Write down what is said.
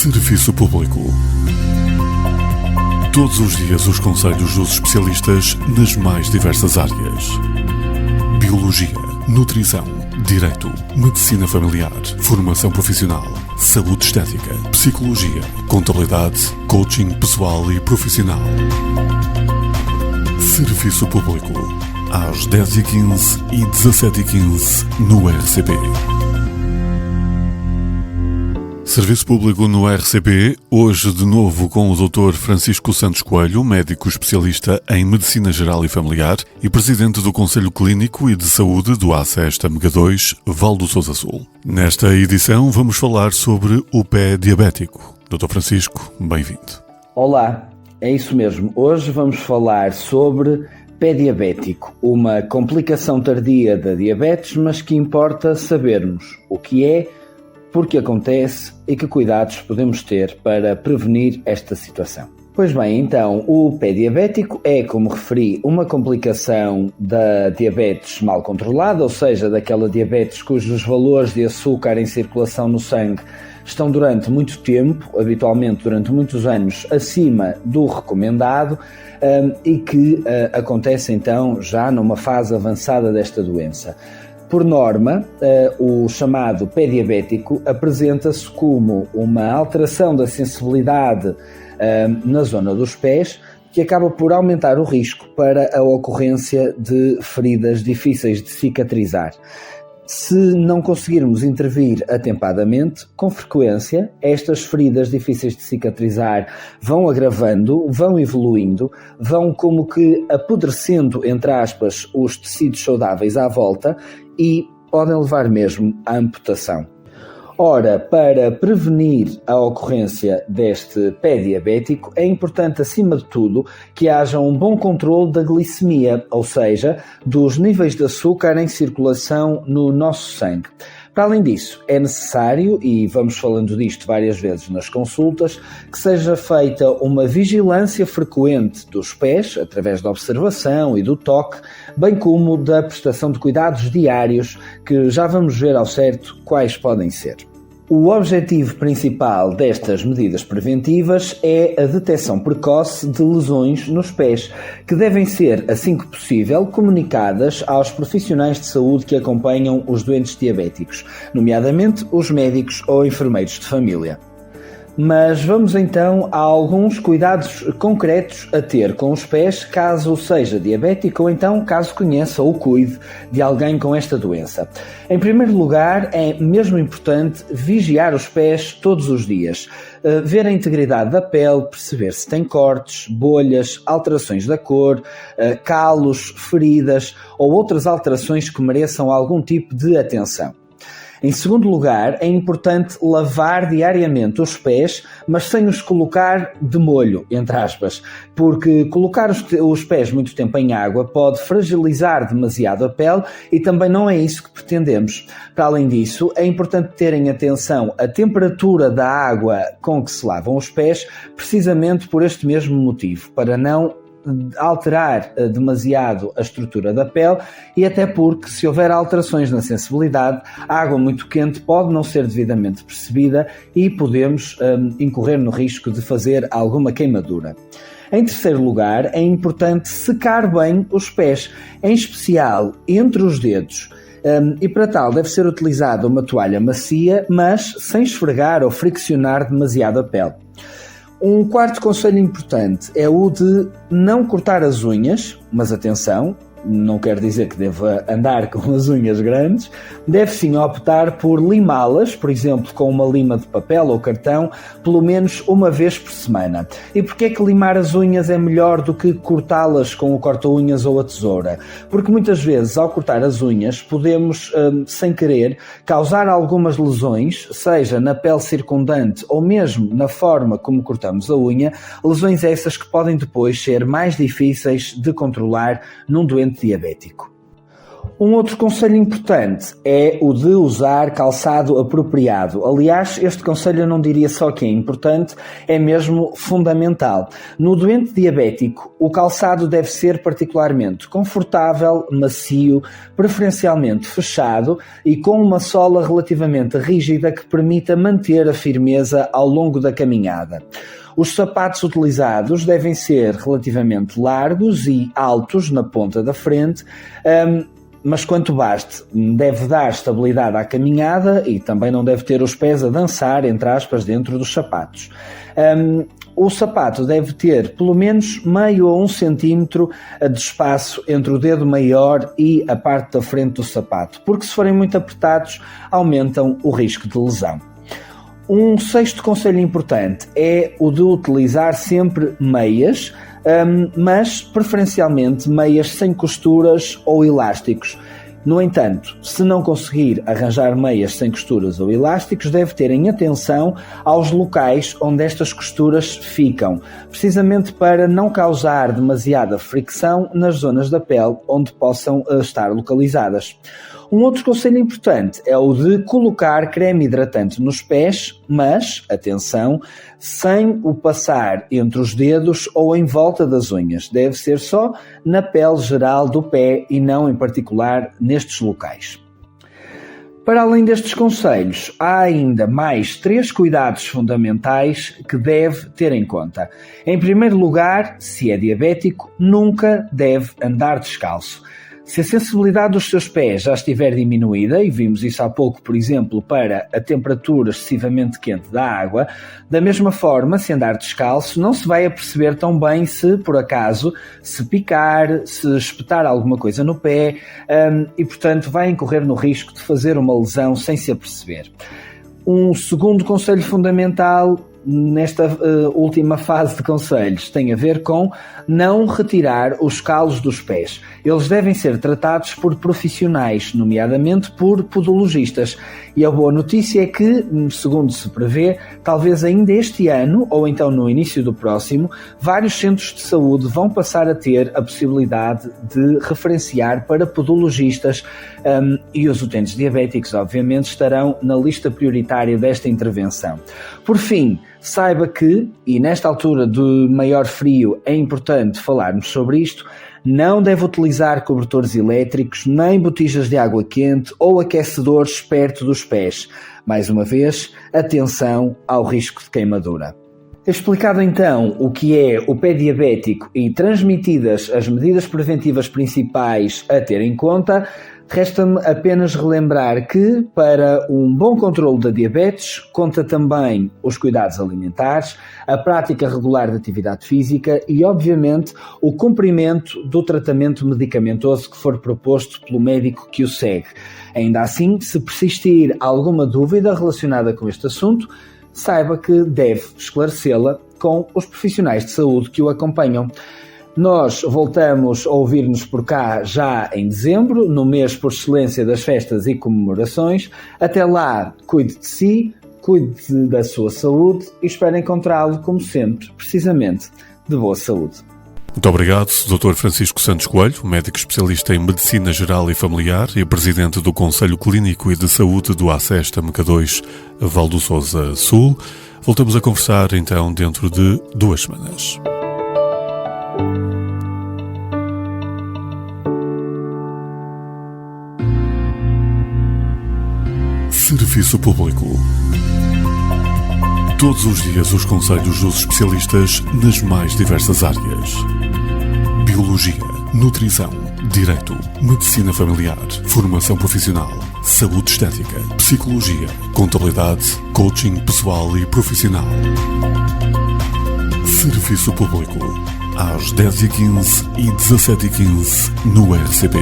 Serviço Público. Todos os dias os conselhos dos especialistas nas mais diversas áreas. Biologia, nutrição, direito, medicina familiar, formação profissional, saúde estética, psicologia, contabilidade, coaching pessoal e profissional. Serviço Público, às 10h15 e 17h15 no RCP. Serviço Público no RCP, hoje de novo com o Dr. Francisco Santos Coelho, médico especialista em Medicina Geral e Familiar e presidente do Conselho Clínico e de Saúde do ACES Tâmega 2, Val do Sousa Sul. Nesta edição vamos falar sobre o pé diabético. Dr. Francisco, bem-vindo. Olá, é isso mesmo. Hoje vamos falar sobre pé diabético, uma complicação tardia da diabetes, mas que importa sabermos o que é, porque acontece e que cuidados podemos ter para prevenir esta situação. Pois bem, então, o pé diabético é, como referi, uma complicação da diabetes mal controlada, ou seja, daquela diabetes cujos valores de açúcar em circulação no sangue estão durante muito tempo, habitualmente durante muitos anos, acima do recomendado e que acontece então já numa fase avançada desta doença. Por norma, o chamado pé diabético apresenta-se como uma alteração da sensibilidade na zona dos pés, que acaba por aumentar o risco para a ocorrência de feridas difíceis de cicatrizar. Se não conseguirmos intervir atempadamente, com frequência, estas feridas difíceis de cicatrizar vão agravando, vão evoluindo, vão como que apodrecendo, entre aspas, os tecidos saudáveis à volta e podem levar mesmo à amputação. Ora, para prevenir a ocorrência deste pé diabético, é importante, acima de tudo, que haja um bom controle da glicemia, ou seja, dos níveis de açúcar em circulação no nosso sangue. Para além disso, é necessário, e vamos falando disto várias vezes nas consultas, que seja feita uma vigilância frequente dos pés, através da observação e do toque, bem como da prestação de cuidados diários, que já vamos ver ao certo quais podem ser. O objetivo principal destas medidas preventivas é a detecção precoce de lesões nos pés, que devem ser, assim que possível, comunicadas aos profissionais de saúde que acompanham os doentes diabéticos, nomeadamente os médicos ou enfermeiros de família. Mas vamos então a alguns cuidados concretos a ter com os pés caso seja diabético ou então caso conheça ou cuide de alguém com esta doença. Em primeiro lugar, é mesmo importante vigiar os pés todos os dias, ver a integridade da pele, perceber se tem cortes, bolhas, alterações da cor, calos, feridas ou outras alterações que mereçam algum tipo de atenção. Em segundo lugar, é importante lavar diariamente os pés, mas sem os colocar de molho, entre aspas, porque colocar os pés muito tempo em água pode fragilizar demasiado a pele e também não é isso que pretendemos. Para além disso, é importante terem atenção à temperatura da água com que se lavam os pés, precisamente por este mesmo motivo, para não alterar demasiado a estrutura da pele e até porque, se houver alterações na sensibilidade, a água muito quente pode não ser devidamente percebida e podemos incorrer no risco de fazer alguma queimadura. Em terceiro lugar, é importante secar bem os pés, em especial entre os dedos. E para tal deve ser utilizada uma toalha macia, mas sem esfregar ou friccionar demasiado a pele. Um quarto conselho importante é o de não cortar as unhas, mas atenção, não quer dizer que deva andar com as unhas grandes, deve sim optar por limá-las, por exemplo, com uma lima de papel ou cartão, pelo menos uma vez por semana. E porquê é que limar as unhas é melhor do que cortá-las com o corta-unhas ou a tesoura? Porque muitas vezes, ao cortar as unhas, podemos, sem querer, causar algumas lesões, seja na pele circundante ou mesmo na forma como cortamos a unha, lesões essas que podem depois ser mais difíceis de controlar num doente diabético. Um outro conselho importante é o de usar calçado apropriado. Aliás, este conselho eu não diria só que é importante, é mesmo fundamental. No doente diabético, o calçado deve ser particularmente confortável, macio, preferencialmente fechado e com uma sola relativamente rígida que permita manter a firmeza ao longo da caminhada. Os sapatos utilizados devem ser relativamente largos e altos na ponta da frente, mas quanto baste, deve dar estabilidade à caminhada e também não deve ter os pés a dançar, entre aspas, dentro dos sapatos. O sapato deve ter pelo menos meio a 1 centímetro de espaço entre o dedo maior e a parte da frente do sapato, porque se forem muito apertados, aumentam o risco de lesão. Um sexto conselho importante é o de utilizar sempre meias, mas preferencialmente meias sem costuras ou elásticos. No entanto, se não conseguir arranjar meias sem costuras ou elásticos, deve ter em atenção aos locais onde estas costuras ficam, precisamente para não causar demasiada fricção nas zonas da pele onde possam estar localizadas. Um outro conselho importante é o de colocar creme hidratante nos pés, mas, atenção, sem o passar entre os dedos ou em volta das unhas. Deve ser só na pele geral do pé e não em particular nestes locais. Para além destes conselhos, há ainda mais 3 cuidados fundamentais que deve ter em conta. Em primeiro lugar, se é diabético, nunca deve andar descalço. Se a sensibilidade dos seus pés já estiver diminuída, e vimos isso há pouco, por exemplo, para a temperatura excessivamente quente da água, da mesma forma, se andar descalço, não se vai aperceber tão bem se, por acaso, se picar, se espetar alguma coisa no pé, e, portanto, vai incorrer no risco de fazer uma lesão sem se aperceber. Um segundo conselho fundamental nesta última fase de conselhos tem a ver com não retirar os calos dos pés. Eles devem ser tratados por profissionais, nomeadamente por podologistas. E a boa notícia é que, segundo se prevê, talvez ainda este ano, ou então no início do próximo, vários centros de saúde vão passar a ter a possibilidade de referenciar para podologistas, e os utentes diabéticos, obviamente, estarão na lista prioritária desta intervenção. Por fim, saiba que, e nesta altura de maior frio é importante falarmos sobre isto, não deve utilizar cobertores elétricos, nem botijas de água quente ou aquecedores perto dos pés. Mais uma vez, atenção ao risco de queimadura. Explicado então o que é o pé diabético e transmitidas as medidas preventivas principais a ter em conta, resta-me apenas relembrar que, para um bom controlo da diabetes, conta também os cuidados alimentares, a prática regular de atividade física e, obviamente, o cumprimento do tratamento medicamentoso que for proposto pelo médico que o segue. Ainda assim, se persistir alguma dúvida relacionada com este assunto, saiba que deve esclarecê-la com os profissionais de saúde que o acompanham. Nós voltamos a ouvir-nos por cá já em dezembro, no mês por excelência das festas e comemorações. Até lá, cuide de si, cuide da sua saúde e espero encontrá-lo, como sempre, precisamente, de boa saúde. Muito obrigado, Dr. Francisco Santos Coelho, médico especialista em Medicina Geral e Familiar e presidente do Conselho Clínico e de Saúde do ACES TAMCA2, Val do Sousa Sul. Voltamos a conversar então dentro de 2 semanas. Serviço Público. Todos os dias os conselhos dos especialistas nas mais diversas áreas. Biologia, nutrição, direito, medicina familiar, formação profissional, saúde estética, psicologia, contabilidade, coaching pessoal e profissional. Serviço Público. Às 10h15 e 17h15 no RCP.